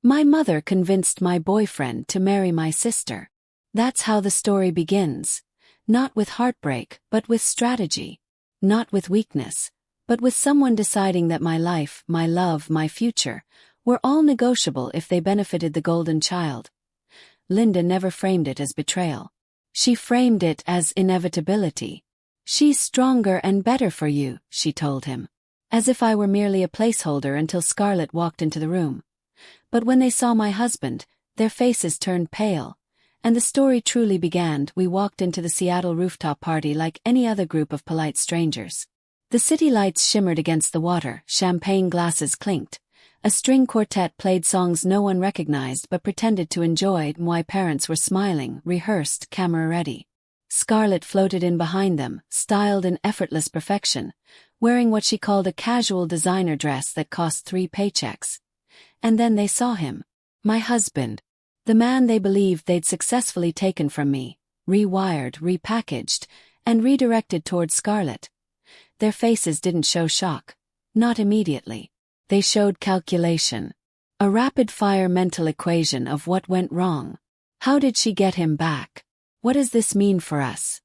My mother convinced my boyfriend to marry my sister. That's how the story begins. Not with heartbreak, but with strategy. Not with weakness, but with someone deciding that my life, my love, my future, were all negotiable if they benefited the golden child. Linda never framed it as betrayal. She framed it as inevitability. She's stronger and better for you, she told him. As if I were merely a placeholder until Scarlett walked into the room. But when they saw my husband, their faces turned pale. And the story truly began. We walked into the Seattle rooftop party like any other group of polite strangers. The city lights shimmered against the water, champagne glasses clinked. A string quartet played songs no one recognized but pretended to enjoy. My parents were smiling, rehearsed, camera ready. Scarlett floated in behind them, styled in effortless perfection, wearing what she called a casual designer dress that cost 3 paychecks. And then they saw him. My husband. The man they believed they'd successfully taken from me, rewired, repackaged, and redirected towards Scarlett. Their faces didn't show shock. Not immediately. They showed calculation. A rapid-fire mental equation of what went wrong. How did she get him back? What does this mean for us?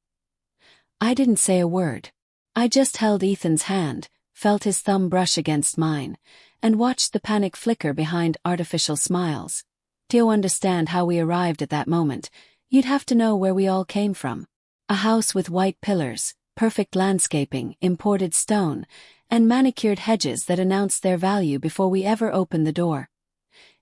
I didn't say a word. I just held Ethan's hand, felt his thumb brush against mine, and watched the panic flicker behind artificial smiles. To understand how we arrived at that moment, you'd have to know where we all came from. A house with white pillars, perfect landscaping, imported stone, and manicured hedges that announced their value before we ever opened the door.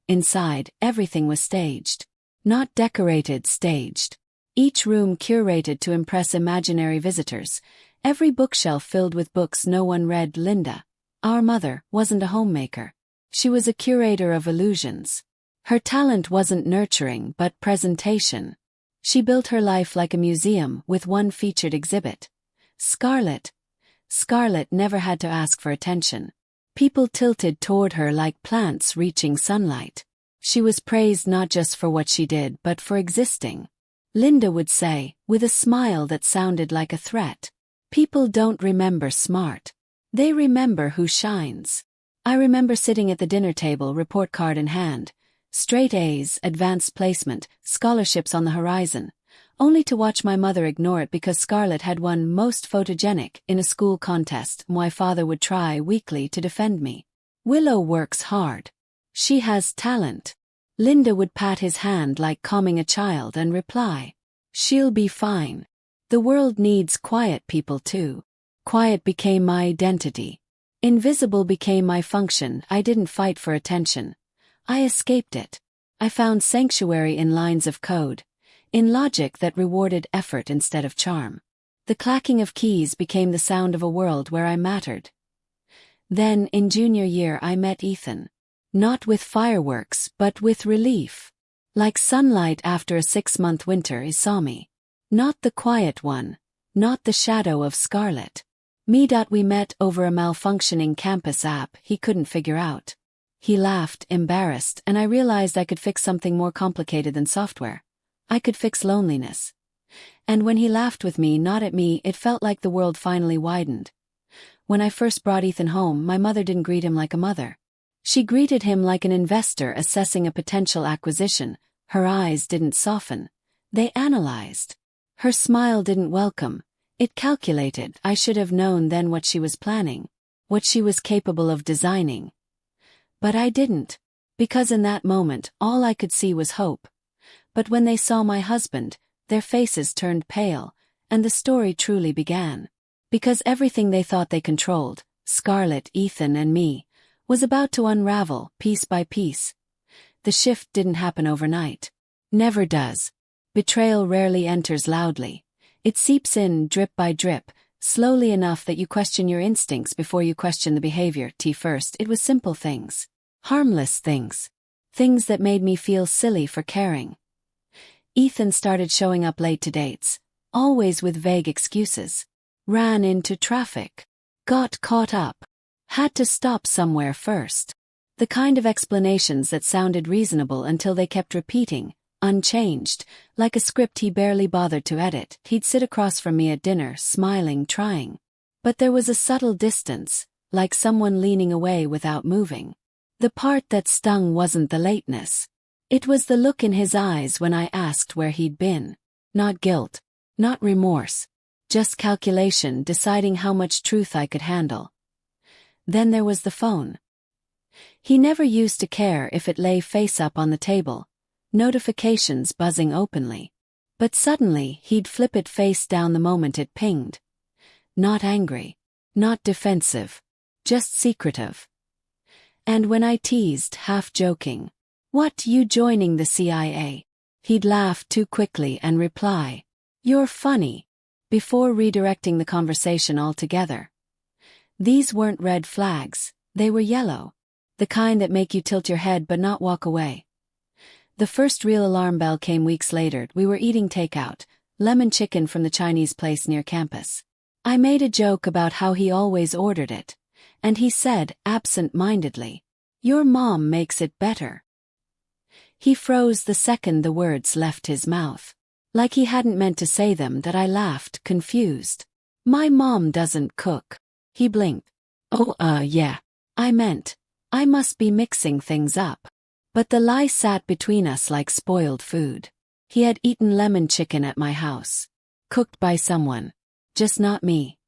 Inside, everything was staged. Not decorated, staged. Each room curated to impress imaginary visitors, every bookshelf filled with books no one read. Linda, our mother, wasn't a homemaker. She was a curator of illusions. Her talent wasn't nurturing but presentation. She built her life like a museum with one featured exhibit. Scarlett. Scarlett never had to ask for attention. People tilted toward her like plants reaching sunlight. She was praised not just for what she did but for existing. Linda would say, with a smile that sounded like a threat, "People don't remember smart. They remember who shines." I remember sitting at the dinner table, report card in hand. Straight A's, advanced placement, scholarships on the horizon, only to watch my mother ignore it because Scarlett had won most photogenic in a school contest. My father would try weekly to defend me. Willow works hard. She has talent. Linda would pat his hand like calming a child and reply, "She'll be fine. The world needs quiet people too." Quiet became my identity. Invisible became my function. I didn't fight for attention. I escaped it. I found sanctuary in lines of code, in logic that rewarded effort instead of charm. The clacking of keys became the sound of a world where I mattered. Then, in junior year, I met Ethan. Not with fireworks, but with relief. Like sunlight after a 6-month winter, he saw me. Not the quiet one, not the shadow of Scarlett. We met over a malfunctioning campus app he couldn't figure out. He laughed, embarrassed, and I realized I could fix something more complicated than software. I could fix loneliness. And when he laughed with me, not at me, it felt like the world finally widened. When I first brought Ethan home, my mother didn't greet him like a mother. She greeted him like an investor assessing a potential acquisition. Her eyes didn't soften. They analyzed. Her smile didn't welcome. It calculated. I should have known then what she was planning, what she was capable of designing. But I didn't, because in that moment all I could see was hope. But when they saw my husband, their faces turned pale, and the story truly began. Because everything they thought they controlled, Scarlett, Ethan, and me, was about to unravel, piece by piece. The shift didn't happen overnight. Never does. Betrayal rarely enters loudly. It seeps in, drip by drip, slowly enough that you question your instincts before you question the behavior. First, it was simple things. Harmless things. Things that made me feel silly for caring. Ethan started showing up late to dates, always with vague excuses. Ran into traffic. Got caught up. Had to stop somewhere first. The kind of explanations that sounded reasonable until they kept repeating, unchanged, like a script he barely bothered to edit. He'd sit across from me at dinner, smiling, trying. But there was a subtle distance, like someone leaning away without moving. The part that stung wasn't the lateness. It was the look in his eyes when I asked where he'd been. Not guilt. Not remorse. Just calculation, deciding how much truth I could handle. Then there was the phone. He never used to care if it lay face up on the table, notifications buzzing openly. But suddenly, he'd flip it face down the moment it pinged. Not angry. Not defensive. Just secretive. And when I teased, half joking, "What, you joining the CIA?" he'd laugh too quickly and reply, "You're funny," before redirecting the conversation altogether. These weren't red flags, they were yellow. The kind that make you tilt your head but not walk away. The first real alarm bell came weeks later. We were eating takeout, lemon chicken from the Chinese place near campus. I made a joke about how he always ordered it, and he said, absent-mindedly, "Your mom makes it better." He froze the second the words left his mouth. Like he hadn't meant to say them. That I laughed, confused. "My mom doesn't cook." He blinked. "Oh, yeah. I meant, I must be mixing things up." But the lie sat between us like spoiled food. He had eaten lemon chicken at my house. Cooked by someone. Just not me.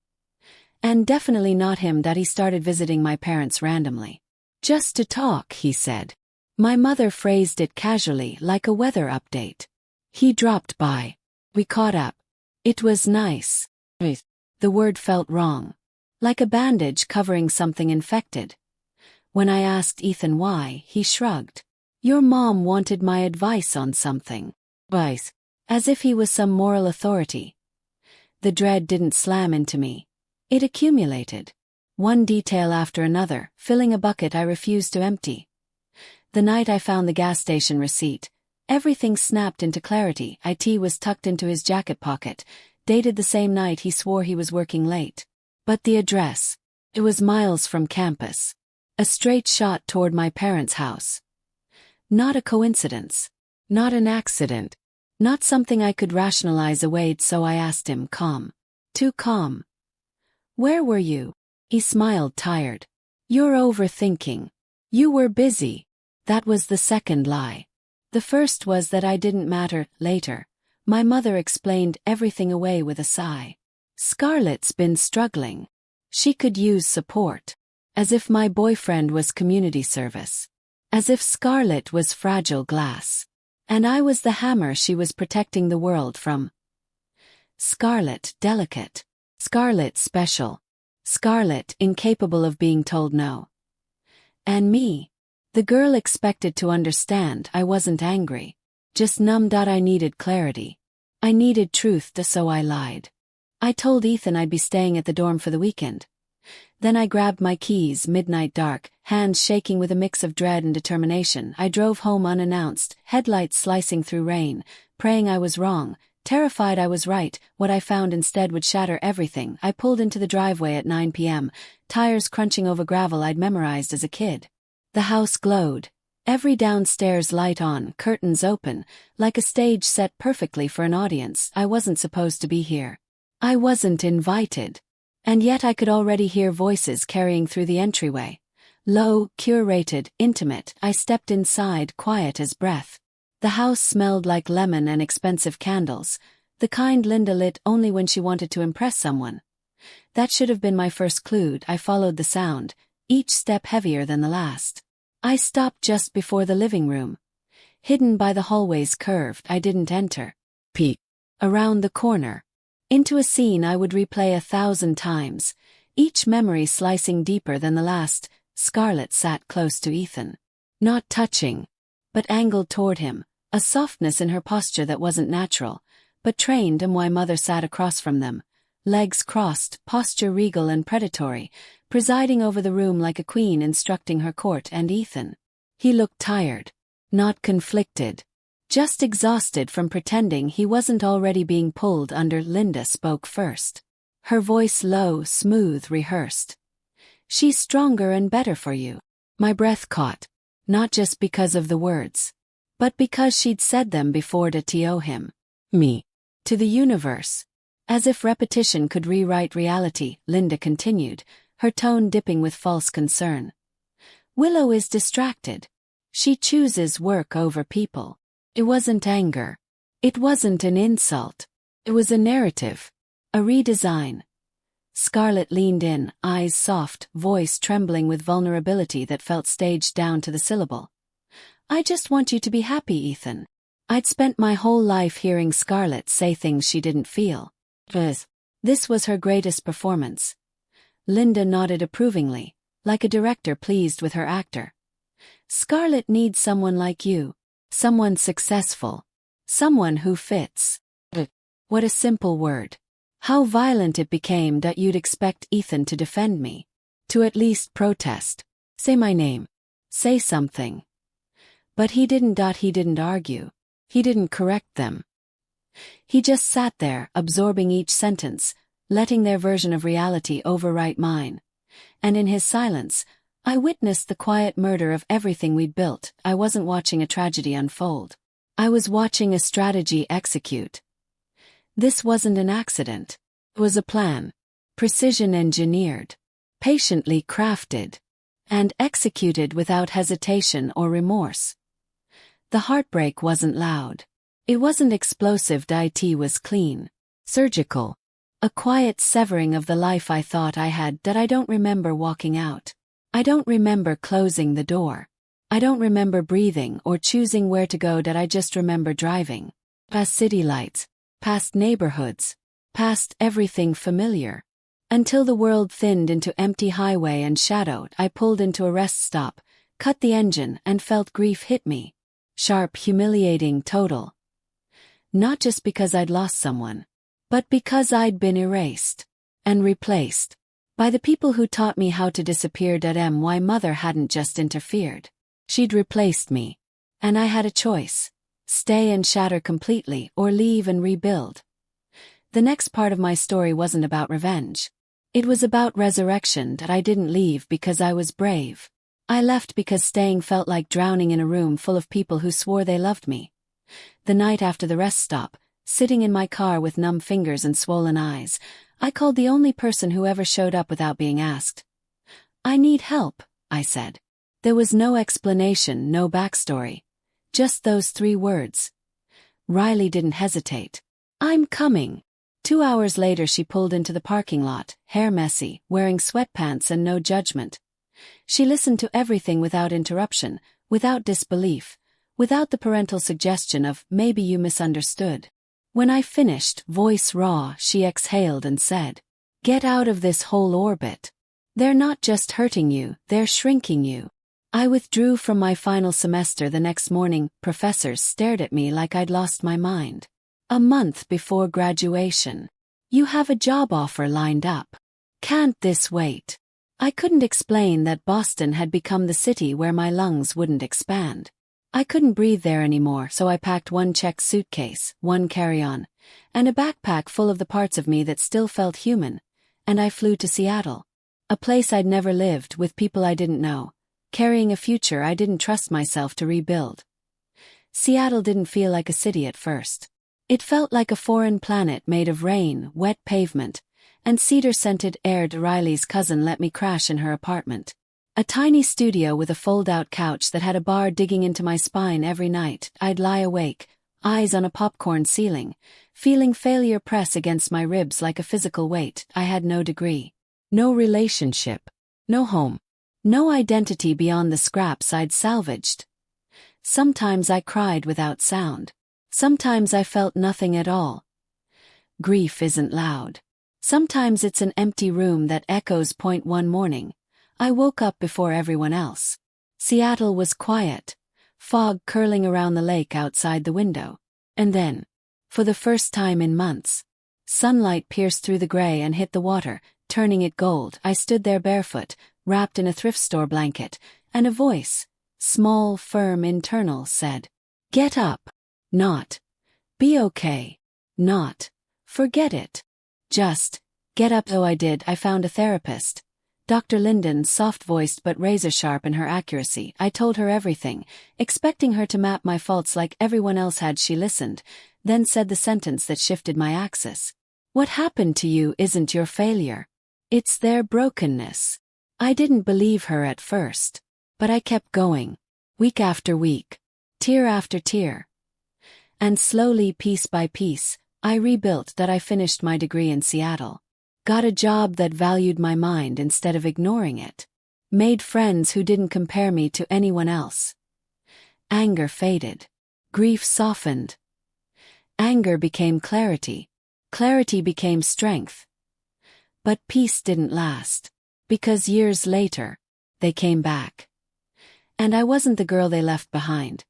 And definitely not him. That he started visiting my parents randomly. "Just to talk," he said. My mother phrased it casually, like a weather update. He dropped by. We caught up. It was nice. The word felt wrong. Like a bandage covering something infected. When I asked Ethan why, he shrugged. "Your mom wanted my advice on something." Advice. As if he was some moral authority. The dread didn't slam into me. It accumulated. One detail after another, filling a bucket I refused to empty. The night I found the gas station receipt, everything snapped into clarity. It was tucked into his jacket pocket, dated the same night he swore he was working late. But the address. It was miles from campus. A straight shot toward my parents' house. Not a coincidence. Not an accident. Not something I could rationalize away, so I asked him, calm. Too calm. "Where were you?" He smiled, tired. "You're overthinking. You were busy." That was the second lie. The first was that I didn't matter. Later, my mother explained everything away with a sigh. "Scarlett's been struggling. She could use support." As if my boyfriend was community service. As if Scarlett was fragile glass. And I was the hammer she was protecting the world from. Scarlett, delicate. Scarlett, special. Scarlett, incapable of being told no. And me. The girl expected to understand. I wasn't angry. Just numbed. I needed clarity. I needed truth, so I lied. I told Ethan I'd be staying at the dorm for the weekend. Then I grabbed my keys, midnight dark, hands shaking with a mix of dread and determination. I drove home unannounced, headlights slicing through rain, praying I was wrong, terrified I was right. What I found instead would shatter everything. I pulled into the driveway at 9 p.m., tires crunching over gravel I'd memorized as a kid. The house glowed. Every downstairs light on, curtains open, like a stage set perfectly for an audience. I wasn't supposed to be here. I wasn't invited. And yet I could already hear voices carrying through the entryway. Low, curated, intimate. I stepped inside, quiet as breath. The house smelled like lemon and expensive candles, the kind Linda lit only when she wanted to impress someone. That should have been my first clue. I followed the sound, each step heavier than the last. I stopped just before the living room. Hidden by the hallway's curve, I didn't enter. Peek. Around the corner. Into a scene I would replay 1,000 times, each memory slicing deeper than the last. Scarlett sat close to Ethan. Not touching, but angled toward him, a softness in her posture that wasn't natural, but trained. And my mother sat across from them, legs crossed, posture regal and predatory, presiding over the room like a queen instructing her court. And Ethan. He looked tired. Not conflicted. Just exhausted from pretending he wasn't already being pulled under. Linda spoke first. Her voice low, smooth, rehearsed. "She's stronger and better for you." My breath caught. Not just because of the words. But because she'd said them before to him. Me. To the universe. As if repetition could rewrite reality, Linda continued, her tone dipping with false concern. Willow is distracted. She chooses work over people. It wasn't anger. It wasn't an insult. It was a narrative. A redesign. Scarlett leaned in, eyes soft, voice trembling with vulnerability that felt staged down to the syllable. I just want you to be happy, Ethan. I'd spent my whole life hearing Scarlett say things she didn't feel. This was her greatest performance. Linda nodded approvingly, like a director pleased with her actor. Scarlett needs someone like you. Someone successful. Someone who fits. What a simple word. How violent it became that you'd expect Ethan to defend me. To at least protest. Say my name. Say something. But he didn't. He didn't argue. He didn't correct them. He just sat there, absorbing each sentence, letting their version of reality overwrite mine. And in his silence, I witnessed the quiet murder of everything we'd built. I wasn't watching a tragedy unfold. I was watching a strategy execute. This wasn't an accident. It was a plan. Precision engineered. Patiently crafted. And executed without hesitation or remorse. The heartbreak wasn't loud. It wasn't explosive. It was clean. Surgical. A quiet severing of the life I thought I had that I don't remember walking out. I don't remember closing the door. I don't remember breathing or choosing where to go. That I just remember driving. Past city lights. Past neighborhoods. Past everything familiar. Until the world thinned into empty highway and shadow. I pulled into a rest stop, cut the engine, and felt grief hit me. Sharp, humiliating, total. Not just because I'd lost someone, but because I'd been erased and replaced by the people who taught me how to disappear. My mother hadn't just interfered. She'd replaced me. And I had a choice. Stay and shatter completely, or leave and rebuild. The next part of my story wasn't about revenge. It was about resurrection. That I didn't leave because I was brave. I left because staying felt like drowning in a room full of people who swore they loved me. The night after the rest stop, sitting in my car with numb fingers and swollen eyes, I called the only person who ever showed up without being asked. I need help, I said. There was no explanation, no backstory. Just those 3 words. Riley didn't hesitate. I'm coming. 2 hours later she pulled into the parking lot, hair messy, wearing sweatpants and no judgment. She listened to everything without interruption, without disbelief, without the parental suggestion of, maybe you misunderstood. When I finished, voice raw, she exhaled and said, get out of this whole orbit. They're not just hurting you, they're shrinking you. I withdrew from my final semester the next morning. Professors stared at me like I'd lost my mind. A month before graduation. You have a job offer lined up. Can't this wait? I couldn't explain that Boston had become the city where my lungs wouldn't expand. I couldn't breathe there anymore, so I packed 1 checked suitcase, 1 carry-on, and a backpack full of the parts of me that still felt human, and I flew to Seattle. A place I'd never lived, with people I didn't know, carrying a future I didn't trust myself to rebuild. Seattle didn't feel like a city at first. It felt like a foreign planet made of rain, wet pavement, and cedar-scented air. Riley's cousin let me crash in her apartment. A tiny studio with a fold-out couch that had a bar digging into my spine every night. I'd lie awake, eyes on a popcorn ceiling, feeling failure press against my ribs like a physical weight. I had no degree, no relationship, no home, no identity beyond the scraps I'd salvaged. Sometimes I cried without sound. Sometimes I felt nothing at all. Grief isn't loud. Sometimes it's an empty room that echoes. One morning, I woke up before everyone else. Seattle was quiet, fog curling around the lake outside the window. And then, for the first time in months, sunlight pierced through the gray and hit the water, turning it gold. I stood there barefoot, wrapped in a thrift store blanket, and a voice, small, firm, internal, said, "Get up." Not, "Be okay." Not, "Forget it." Just, "Get up." Oh, I did. I found a therapist. Dr. Linden, soft-voiced but razor-sharp in her accuracy. I told her everything, expecting her to map my faults like everyone else had. She listened, then said the sentence that shifted my axis. "What happened to you isn't your failure. It's their brokenness." I didn't believe her at first. But I kept going. Week after week. Tear after tear. And slowly, piece by piece, I rebuilt that. I finished my degree in Seattle. Got a job that valued my mind instead of ignoring it. Made friends who didn't compare me to anyone else. Anger faded. Grief softened. Anger became clarity. Clarity became strength. But peace didn't last. Because years later, they came back. And I wasn't the girl they left behind.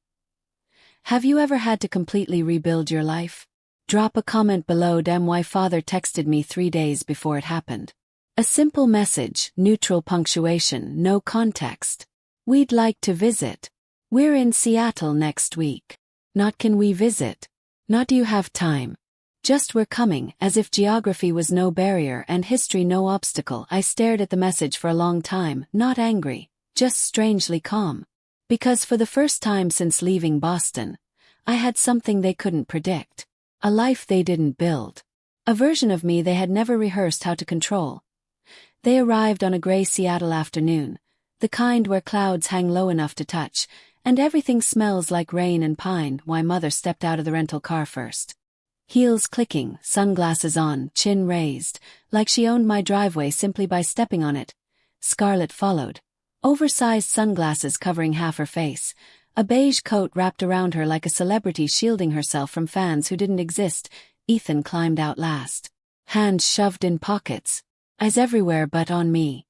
Have you ever had to completely rebuild your life? Drop a comment below. My father texted me 3 days before it happened. A simple message, neutral punctuation, no context. We'd like to visit. We're in Seattle next week. Not can we visit? Not do you have time? Just we're coming, as if geography was no barrier and history no obstacle. I stared at the message for a long time, not angry, just strangely calm. Because for the first time since leaving Boston, I had something they couldn't predict. A life they didn't build. A version of me they had never rehearsed how to control. They arrived on a gray Seattle afternoon, the kind where clouds hang low enough to touch, and everything smells like rain and pine. My mother stepped out of the rental car first. Heels clicking, sunglasses on, chin raised, like she owned my driveway simply by stepping on it. Scarlett followed. Oversized sunglasses covering half her face, a beige coat wrapped around her like a celebrity shielding herself from fans who didn't exist. Ethan climbed out last. Hands shoved in pockets. Eyes everywhere but on me.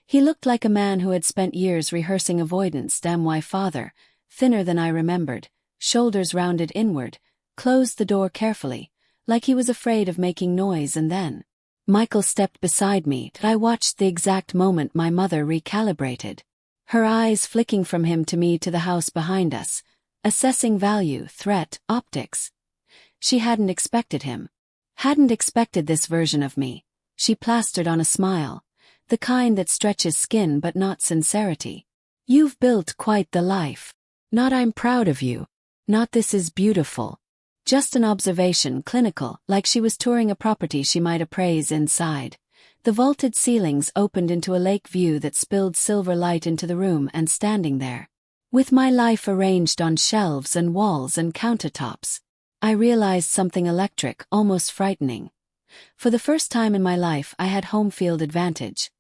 He looked like a man who had spent years rehearsing avoidance. My father, thinner than I remembered, shoulders rounded inward, closed the door carefully, like he was afraid of making noise. And then Michael stepped beside me. I watched the exact moment my mother recalibrated. Her eyes flicking from him to me to the house behind us, assessing value, threat, optics. She hadn't expected him. Hadn't expected this version of me. She plastered on a smile, the kind that stretches skin but not sincerity. You've built quite the life. Not I'm proud of you. Not this is beautiful. Just an observation, clinical, like she was touring a property she might appraise inside. The vaulted ceilings opened into a lake view that spilled silver light into the room, and standing there, with my life arranged on shelves and walls and countertops, I realized something electric, almost frightening. For the first time in my life I had home field advantage.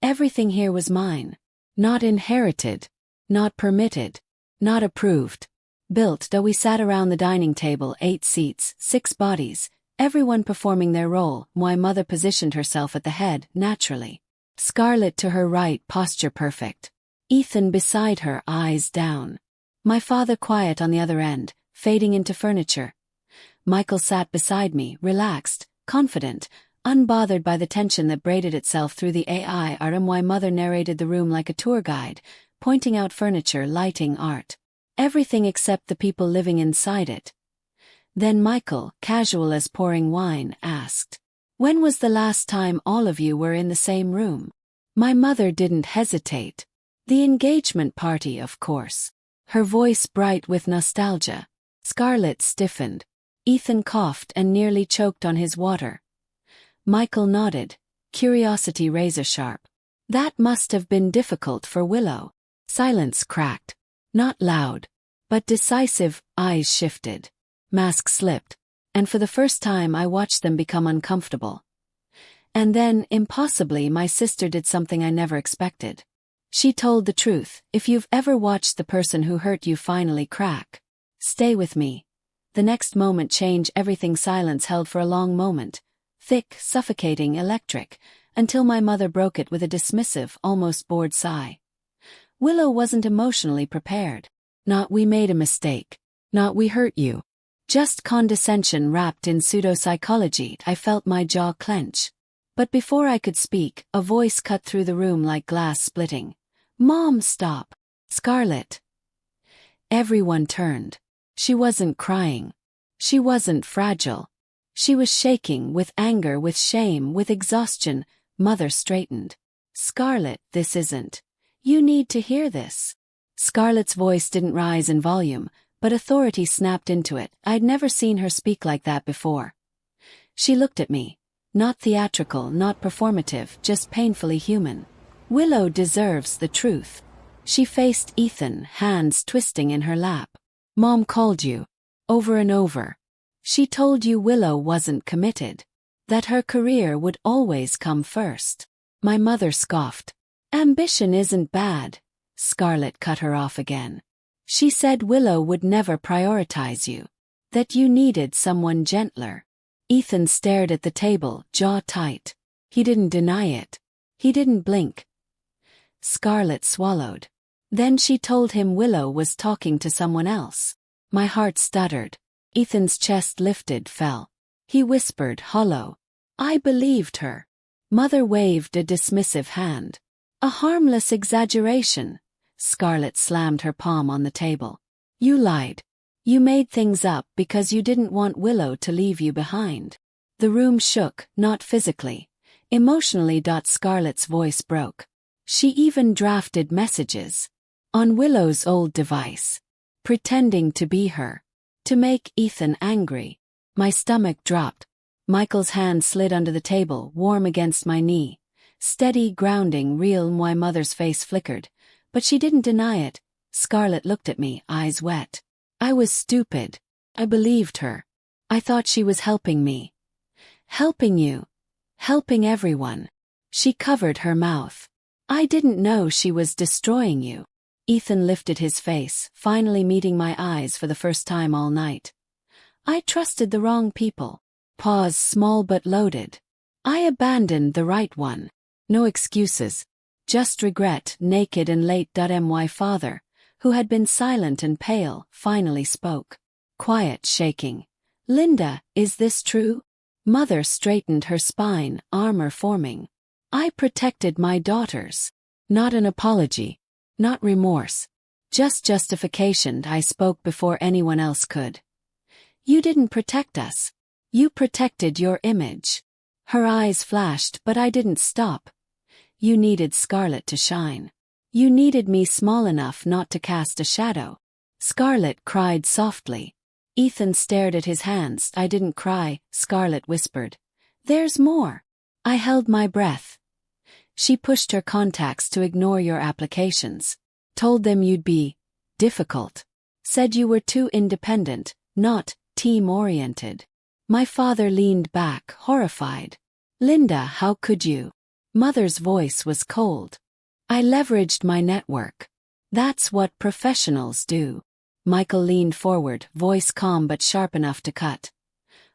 Everything here was mine. Not inherited. Not permitted. Not approved. Built. Though we sat around the dining table, 8 seats, 6 bodies, everyone performing their role. My mother positioned herself at the head, naturally. Scarlett to her right, posture perfect. Ethan beside her, eyes down. My father quiet on the other end, fading into furniture. Michael sat beside me, relaxed, confident, unbothered by the tension that braided itself through the AI. My mother narrated the room like a tour guide, pointing out furniture, lighting, art. Everything except the people living inside it. Then Michael, casual as pouring wine, asked, "When was the last time all of you were in the same room?" My mother didn't hesitate. The engagement party, of course. Her voice bright with nostalgia. Scarlett stiffened. Ethan coughed and nearly choked on his water. Michael nodded, curiosity razor-sharp. That must have been difficult for Willow. Silence cracked. Not loud, but decisive. Eyes shifted. Mask slipped. And for the first time I watched them become uncomfortable. And then, impossibly, my sister did something I never expected. She told the truth. If you've ever watched the person who hurt you finally crack, stay with me. The next moment change everything. Silence held for a long moment. Thick, suffocating, electric, until my mother broke it with a dismissive, almost bored sigh. Willow wasn't emotionally prepared. Not we made a mistake. Not we hurt you. Just condescension wrapped in pseudo-psychology. I felt my jaw clench. But before I could speak, a voice cut through the room like glass splitting. "Mom, stop." Scarlett. Everyone turned. She wasn't crying. She wasn't fragile. She was shaking, with anger, with shame, with exhaustion. Mother straightened. "Scarlett, this isn't. You need to hear this." Scarlett's voice didn't rise in volume, but authority snapped into it. I'd never seen her speak like that before. She looked at me. Not theatrical, not performative, just painfully human. "Willow deserves the truth. She faced Ethan, hands twisting in her lap. Mom called you. Over and over. She told you Willow wasn't committed. That her career would always come first. My mother scoffed. Ambition isn't bad. Scarlett cut her off again. She said Willow would never prioritize you. That you needed someone gentler. Ethan stared at the table, jaw tight. He didn't deny it. He didn't blink. Scarlett swallowed. Then she told him Willow was talking to someone else. My heart stuttered. Ethan's chest lifted, fell. He whispered, hollow. I believed her. Mother waved a dismissive hand. A harmless exaggeration. Scarlett slammed her palm on the table. You lied. You made things up because you didn't want Willow to leave you behind. The room shook, not physically. Emotionally. Scarlett's voice broke. She even drafted messages. On Willow's old device. Pretending to be her. To make Ethan angry. My stomach dropped. Michael's hand slid under the table, warm against my knee. Steady, grounding, real. My mother's face flickered. But she didn't deny it. Scarlett looked at me, eyes wet. I was stupid. I believed her. I thought she was helping me. Helping you. Helping everyone. She covered her mouth. I didn't know she was destroying you. Ethan lifted his face, finally meeting my eyes for the first time all night. I trusted the wrong people. Pause, small but loaded. I abandoned the right one. No excuses. Just regret, naked and late. My father, who had been silent and pale, finally spoke. Quiet, shaking. Linda, is this true? Mother straightened her spine, armor forming. I protected my daughters. Not an apology. Not remorse. Just justification. I spoke before anyone else could. You didn't protect us. You protected your image. Her eyes flashed, but I didn't stop. You needed Scarlett to shine. You needed me small enough not to cast a shadow. Scarlett cried softly. Ethan stared at his hands. I didn't cry, Scarlett whispered. There's more. I held my breath. She pushed her contacts to ignore your applications. Told them you'd be difficult. Said you were too independent, not team-oriented. My father leaned back, horrified. Linda, how could you? Mother's voice was cold. I leveraged my network. That's what professionals do. Michael leaned forward, voice calm but sharp enough to cut.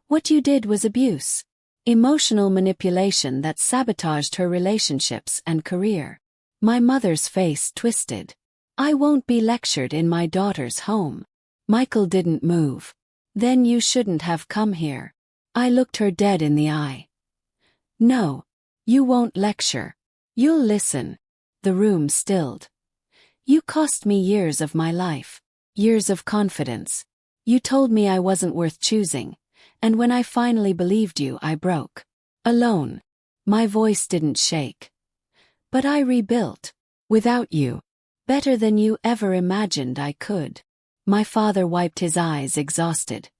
What you did was abuse. Emotional manipulation that sabotaged her relationships and career. My mother's face twisted. I won't be lectured in my daughter's home. Michael didn't move. Then you shouldn't have come here. I looked her dead in the eye. No. You won't lecture. You'll listen. The room stilled. You cost me years of my life. Years of confidence. You told me I wasn't worth choosing. And when I finally believed you, I broke. Alone. My voice didn't shake. But I rebuilt. Without you. Better than you ever imagined I could. My father wiped his eyes, exhausted.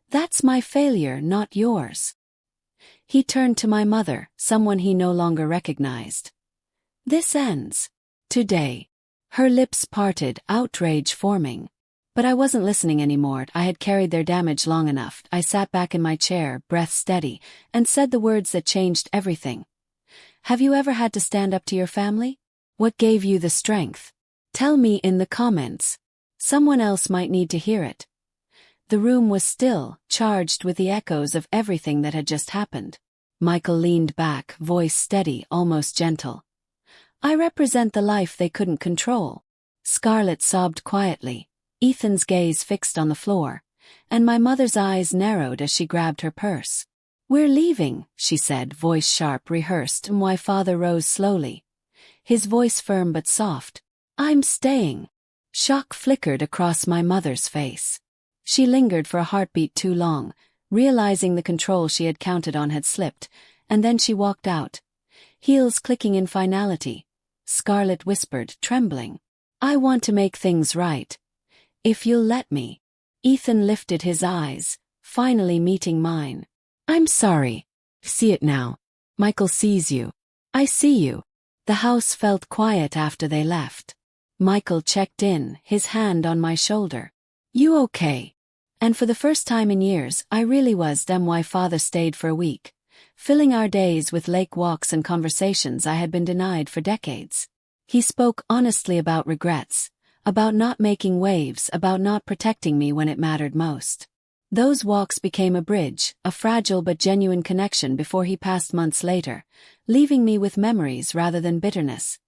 That's my failure, not yours. He turned to my mother, someone he no longer recognized. This ends. Today. Her lips parted, outrage forming. But I wasn't listening anymore. I had carried their damage long enough. I sat back in my chair, breath steady, and said the words that changed everything. Have you ever had to stand up to your family? What gave you the strength? Tell me in the comments. Someone else might need to hear it. The room was still, charged with the echoes of everything that had just happened. Michael leaned back, voice steady, almost gentle. I represent the life they couldn't control. Scarlett sobbed quietly, Ethan's gaze fixed on the floor, and my mother's eyes narrowed as she grabbed her purse. We're leaving, she said, voice sharp, rehearsed. My father rose slowly. His voice firm but soft. I'm staying. Shock flickered across my mother's face. She lingered for a heartbeat too long, realizing the control she had counted on had slipped, and then she walked out. Heels clicking in finality. Scarlett whispered, trembling. I want to make things right. If you'll let me. Ethan lifted his eyes, finally meeting mine. I'm sorry. See it now. Michael sees you. I see you. The house felt quiet after they left. Michael checked in, his hand on my shoulder. You okay? And for the first time in years, I really was damn why father stayed for a week, filling our days with lake walks and conversations I had been denied for decades. He spoke honestly about regrets, about not making waves, about not protecting me when it mattered most. Those walks became a bridge, a fragile but genuine connection before he passed months later, leaving me with memories rather than bitterness.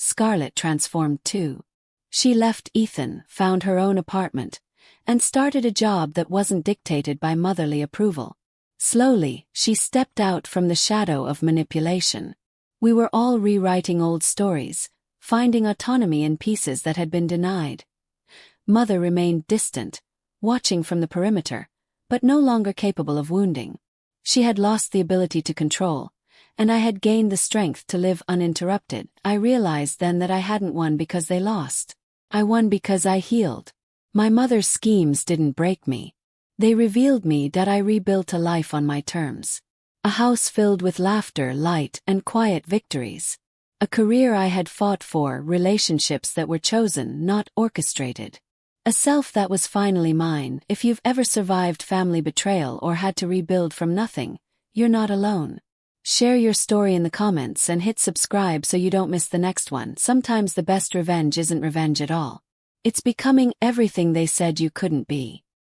Scarlett transformed too. She left Ethan, found her own apartment, and started a job that wasn't dictated by motherly approval. Slowly, she stepped out from the shadow of manipulation. We were all rewriting old stories, finding autonomy in pieces that had been denied. Mother remained distant, watching from the perimeter, but no longer capable of wounding. She had lost the ability to control, and I had gained the strength to live uninterrupted. I realized then that I hadn't won because they lost. I won because I healed. My mother's schemes didn't break me. They revealed me that I rebuilt a life on my terms. A house filled with laughter, light, and quiet victories. A career I had fought for, relationships that were chosen, not orchestrated. A self that was finally mine. If you've ever survived family betrayal or had to rebuild from nothing, you're not alone. Share your story in the comments and hit subscribe so you don't miss the next one. Sometimes the best revenge isn't revenge at all. It's becoming everything they said you couldn't be.